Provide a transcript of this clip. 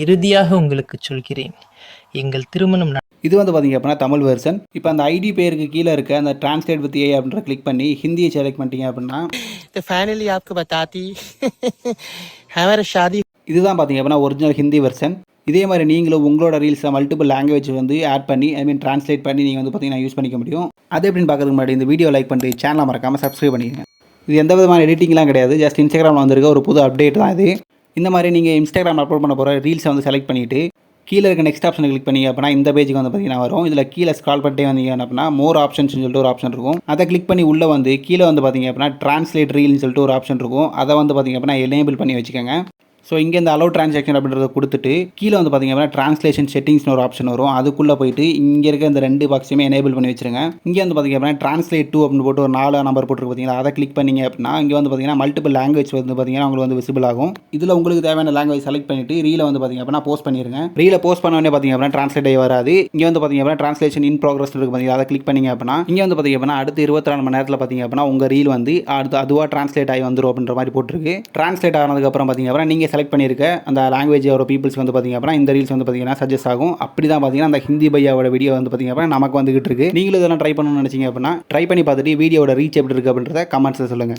இறுதியாக உங்களுக்கு சொல்கிறேன், எங்கள் திருமணம் இது வந்து பார்த்தீங்க அப்படின்னா தமிழ் வெர்ஷன். இப்போ அந்த ஐடி பேருக்கு கீழே இருக்க அந்த டிரான்ஸ்லேட் வித் ஏஐ அப்படின்ற கிளிக் பண்ணி ஹிந்தியை செலக்ட் பண்ணிட்டீங்க அப்படின்னா फाइनली आपको बताती हमारा शादी. இதுதான் பார்த்தீங்க அப்படின்னா ஒரிஜினல் ஹிந்தி வெர்ஷன். இதே மாதிரி நீங்களும் உங்களோட ரீல்ஸை மல்டிபிள் லாங்குவேஜ் வந்து ஆட் பண்ணி ட்ரான்ஸ்லேட் பண்ணி நீங்கள் வந்து பார்த்தீங்கன்னா யூஸ் பண்ணிக்க முடியும். அது எப்படின்னு பார்க்கறதுக்கு முன்னாடி இந்த வீடியோ லைக் பண்ணிட்டு சேனலை மறக்காமல் சப்ஸ்கிரைப் பண்ணிக்கங்க. இது எந்த விதமான எடிட்டிங்லாம் கிடையாது, ஜஸ்ட் இன்ஸ்டாகிராமில் வந்திருக்க ஒரு புது அப்டேட் தான் இது. இந்த மாதிரி நீங்கள் இன்ஸ்டாகிராம் அப்லோட் பண்ண போகிற ரீல்ஸை வந்து செலக்ட் பண்ணிவிட்டு கீழே இருக்க நெக்ஸ்ட் ஆப்ஷனை கிளிக் பண்ணி அப்படின்னா இந்த பேஜுக்கு வந்து பார்த்தீங்கன்னா வரும். இதில் கீழே ஸ்க்ரால் பண்ணிட்டே வந்தீங்க அப்படின்னா மோர் ஆப்ஷன்ஸ் சொல்லிட்டு ஒரு ஆப்ஷன் இருக்கும். அதை கிளிக் பண்ணி உள்ளே வந்து கீழே வந்து பார்த்தீங்க அப்படின்னா ட்ரான்ஸ்லேட் ரீல்னு சொல்லிட்டு ஒரு ஆப்ஷன் இருக்கும். அதை வந்து பார்த்தீங்க அப்படின்னா எனேபிள் பண்ணி வச்சுக்கோங்க. ஸோ இங்கே இந்த அலோவ் ட்ரான்சாக்ஷன் அப்படின்றத கொடுத்துட்டு கீழே வந்து பார்த்தீங்க அப்படின்னா ட்ரான்ஸ்லேஷன் செட்டிங்ஸ்னு ஒரு ஆப்ஷன் வரும். அதுக்குள்ளே போயிட்டு இங்கே இருக்க இந்த ரெண்டு பாக்ஸையுமே எனேபிள் பண்ணி வச்சுருங்க. இங்கே வந்து பார்த்தீங்க அப்படின்னா ட்ரான்ஸ்லேட் 2 அப்படின்னு போட்டு ஒரு 4 நம்பர் போட்டுருக்கு பார்த்தீங்களா, அதை கிளிக் பண்ணிங்க அப்படின்னா இங்கே வந்து பார்த்தீங்கன்னா மல்டிபிள் லாங்குவேஜ் வந்து பார்த்தீங்கன்னா உங்களுக்கு வந்து விசிபிள் ஆகும். இதில் உங்களுக்கு தேவையான லாங்குவேஜ் செலக்ட் பண்ணிவிட்டு ரீலை வந்து பார்த்தீங்க அப்படின்னா போஸ்ட் பண்ணிடுங்க. ரீலை போஸ்ட் பண்ண உடனே பார்த்தீங்க அப்படின்னா ட்ரான்ஸ்லேட் ஆகி வராது. இங்கே வந்து பார்த்தீங்க அப்படின்னா ட்ரான்ஸ்லேஷன் இன் ப்ரோக்ரஸ் இருக்குது பார்த்தீங்கன்னா, அதை கிளிக் பண்ணிங்க அப்படின்னா இங்கே வந்து பார்த்தீங்க அப்படின்னா அடுத்து 24 மணி நேரத்தில் பார்த்தீங்க அப்படின்னா உங்கள் ரீல் வந்து அதுவாக ட்ரான்ஸ்லேட் ஆகி வந்துடும் அப்படின்ற மாதிரி போட்டிருக்கு. ட்ரான்ஸ்லேட் ஆனதுக்கப்புறம் பார்த்தீங்க அப்படின்னா நீங்கள் செலக்ட் பண்ணியிருக்க அந்த லாங்குவேஜோட பீப்புள்ஸ்க்கு வந்து பார்த்தீங்க அப்படின்னா இந்த ரீல்ஸ் வந்து பார்த்தீங்கன்னா சஜஸ்ட் ஆகும். அப்படி தான் பார்த்தீங்கன்னா அந்த ஹிந்தி பையாவோட வீடியோ வந்து பார்த்தீங்க அப்படின்னா நமக்கு வந்துகிட்டு இருக்கு. நீங்களும் இதெல்லாம் ட்ரை பண்ணணும்னு நினச்சிங்க அப்படின்னா ட்ரை பண்ணி பார்த்துட்டு வீடியோட ரீச் எப்படி இருக்குது அப்படின்றத கமெண்ட்ஸில் சொல்லுங்கள்.